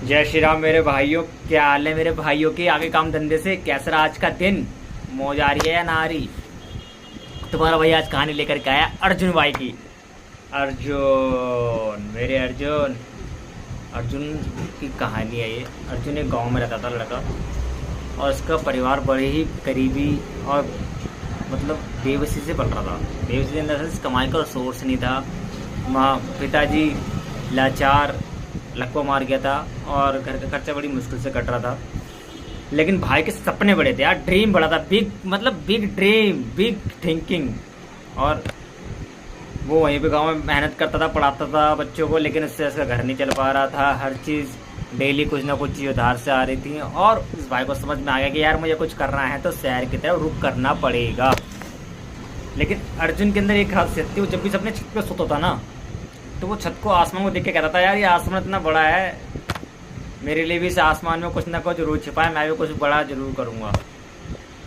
जय श्री राम मेरे भाइयों। क्या हाल है मेरे भाइयों के? आगे काम धंधे से कैसा रहा आज का दिन? मौज आ रही है या ना आ रही? तुम्हारा भाई आज कहानी लेकर के आया अर्जुन भाई की। अर्जुन, मेरे अर्जुन। अर्जुन की कहानी है ये। अर्जुन एक गांव में रहता था लड़का, और उसका परिवार बड़े ही करीबी और मतलब बेबसी से पल रहा था। बेबसी के अंदर से कमाई का सोर्स नहीं था। माँ पिताजी लाचार, लकवा मार गया था और घर का खर्चा बड़ी मुश्किल से कट रहा था। लेकिन भाई के सपने बड़े थे यार, ड्रीम बड़ा था, बिग मतलब बिग ड्रीम, बिग थिंकिंग। और वो वहीं पे गांव में मेहनत करता था, पढ़ाता था बच्चों को, लेकिन उससे उसका घर नहीं चल पा रहा था। हर चीज़ डेली कुछ ना कुछ चीज़ उधार से आ रही थी। और इस भाई को समझ में आ गया कि यार मुझे कुछ करना है तो शहर की तरफ रुख करना पड़ेगा। लेकिन अर्जुन के अंदर एक खासियत थी, वो जब भी अपने छत पे सोता था ना, तो वो छत को, आसमान को देख के कहता था यार ये आसमान इतना बड़ा है, मेरे लिए भी इस आसमान में कुछ ना कुछ जरूर छिपा है, मैं भी कुछ बड़ा जरूर करूँगा।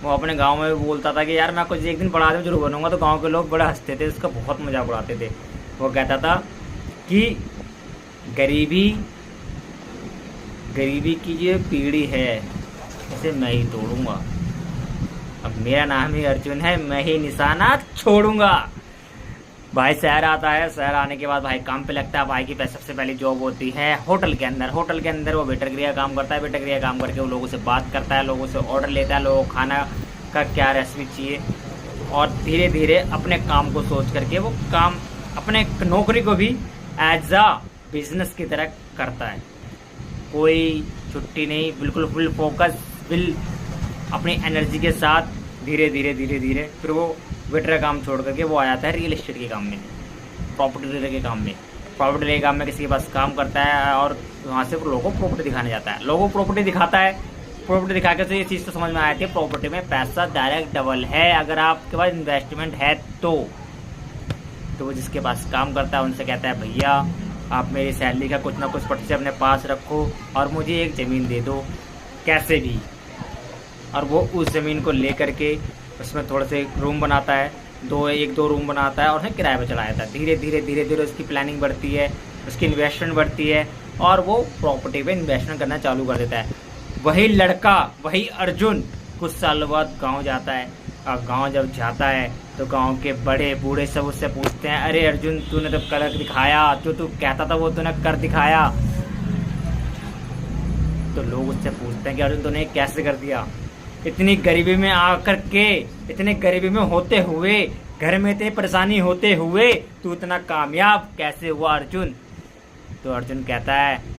वो अपने गांव में भी बोलता था कि यार मैं कुछ एक दिन बड़ा आदमी जरूर बनूंगा। तो गांव के लोग बड़ा हंसते थे, उसका बहुत मजाक उड़ाते थे। वो कहता था कि गरीबी गरीबी की जो पीढ़ी है इसे मैं ही तोड़ूंगा। अब मेरा नाम ही अर्जुन है, मैं ही निशाना छोड़ूंगा। भाई शहर आता है, शहर आने के बाद भाई काम पे लगता है। भाई की सबसे पहली जॉब होती है होटल के अंदर। होटल के अंदर वो वेटर क्रिया काम करता है। वेटर क्रिया काम करके वो लोगों से बात करता है, लोगों से ऑर्डर लेता है, लोगों को खाना का क्या रेसिपी चाहिए। और धीरे धीरे अपने काम को सोच करके वो काम, अपने नौकरी को भी एज आ बिजनेस की तरह करता है। कोई छुट्टी नहीं, बिल्कुल फुल फोकस, अपनी एनर्जी के साथ धीरे धीरे धीरे धीरे फिर वो वेटर का काम छोड़ करके वो आ जाता है रियल एस्टेट के काम में, प्रॉपर्टी डीलर के काम में। प्रॉपर्टी डीलर के काम में किसी के पास काम करता है और वहाँ से लोगों को प्रॉपर्टी दिखाने जाता है। लोगों को प्रॉपर्टी दिखाता है। प्रॉपर्टी दिखा के तो ये चीज़ तो समझ में आ जाती है, प्रॉपर्टी में पैसा डायरेक्ट डबल है अगर आपके पास इन्वेस्टमेंट है तो। वो जिसके पास काम करता है उनसे कहता है भैया आप मेरी सैलरी का कुछ ना कुछ प्रतिशत अपने पास रखो और मुझे एक ज़मीन दे दो कैसे भी। और वो उस ज़मीन को ले करके उसमें थोड़े से रूम बनाता है, एक दो रूम बनाता है और उन्हें किराए पर चला जाता है। धीरे धीरे धीरे धीरे उसकी प्लानिंग बढ़ती है, उसकी इन्वेस्टमेंट बढ़ती है और वो प्रॉपर्टी पे इन्वेस्टमेंट करना चालू कर देता है। वही लड़का, वही अर्जुन कुछ साल बाद गांव जाता है। और गांव जब जाता है तो गांव के बड़े बूढ़े सब उससे पूछते हैं अरे अर्जुन तूने तो कर दिखाया, जो तू कहता था वो तूने कर दिखाया। तो लोग उससे पूछते हैं कि अर्जुन तूने कैसे कर दिया? इतनी गरीबी में आकर के, इतनी गरीबी में होते हुए, घर में इतनी परेशानी होते हुए तू इतना कामयाब कैसे हुआ अर्जुन? तो अर्जुन कहता है